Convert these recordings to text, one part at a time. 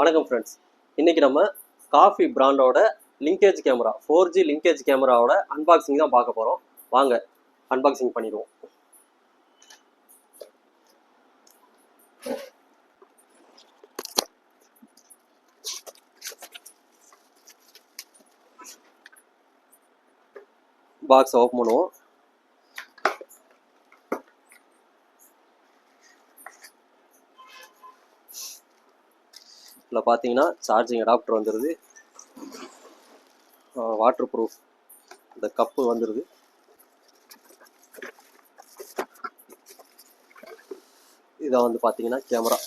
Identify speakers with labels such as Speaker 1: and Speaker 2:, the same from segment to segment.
Speaker 1: வணக்கம் ஃப்ரெண்ட்ஸ். இன்னைக்கு நம்ம காஃபி பிராண்டோட லிங்கேஜ் கேமரா 4G லிங்கேஜ் கேமராவோட அன்பாக்சிங் தான் பார்க்க போகிறோம். வாங்க அன்பாக்சிங் பண்ணிடுவோம். பாக்ஸ் ஓப்பன் பண்ணுவோம். இதில் பார்த்தீங்கன்னா சார்ஜிங் அடாப்டர் வந்துடுது, வாட்டர் ப்ரூஃப் இந்த கப்பு வந்துடுது. இதை வந்து பார்த்தீங்கன்னா கேமரா,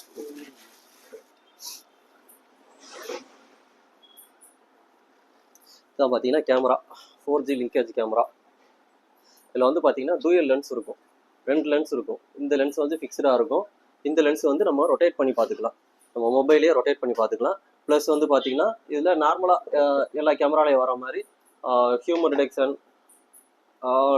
Speaker 1: இதான் பார்த்தீங்கன்னா கேமரா 4G லிங்கேஜ் கேமரா. இதில் வந்து பார்த்தீங்கன்னா டூயல் லென்ஸ் இருக்கும், 2 லென்ஸ் இருக்கும். இந்த லென்ஸ் வந்து ஃபிக்ஸ்டாக இருக்கும். இந்த லென்ஸ் வந்து நம்ம ரொட்டேட் பண்ணி பார்த்துக்கலாம், நம்ம மொபைலே ரொட்டேட் பண்ணி பார்த்துக்கலாம். ப்ளஸ் வந்து பார்த்தீங்கன்னா இதில் நார்மலாக எல்லா கேமராலையும் வர மாதிரி human detection,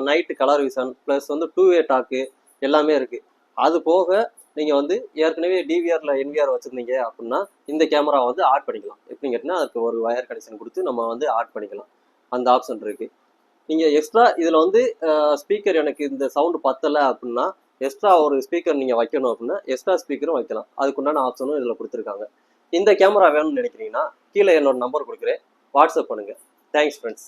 Speaker 1: night colour vision, plus வந்து 2-வே டாக்கு எல்லாமே இருக்குது. அது போக நீங்கள் வந்து ஏற்கனவே டிவிஆரில் என்விஆர் வச்சுருந்தீங்க அப்படின்னா இந்த கேமரா வந்து ஆட் பண்ணிக்கலாம். எப்படின்னு கேட்டிங்கன்னா அதுக்கு ஒரு வயர் கனெக்ஷன் கொடுத்து நம்ம வந்து ஆட் பண்ணிக்கலாம். அந்த ஆப்ஷன் இருக்குது. நீங்கள் எக்ஸ்ட்ரா இதில் வந்து ஸ்பீக்கர் எனக்கு இந்த சவுண்டு பத்தலை அப்படின்னா எக்ஸ்ட்ரா ஒரு ஸ்பீக்கர் நீங்கள் வைக்கணும் அப்படின்னா எக்ஸ்ட்ரா ஸ்பீக்கரும் வைக்கலாம். அதுக்குண்டான ஆப்ஷனும் இதில் கொடுத்துருக்காங்க. இந்த கேமரா வேணும்னு நினைக்கிறீங்கன்னா கீழே என்னோட நம்பர் கொடுக்குறேன், வாட்ஸ்அப் பண்ணுங்கள். Thanks friends.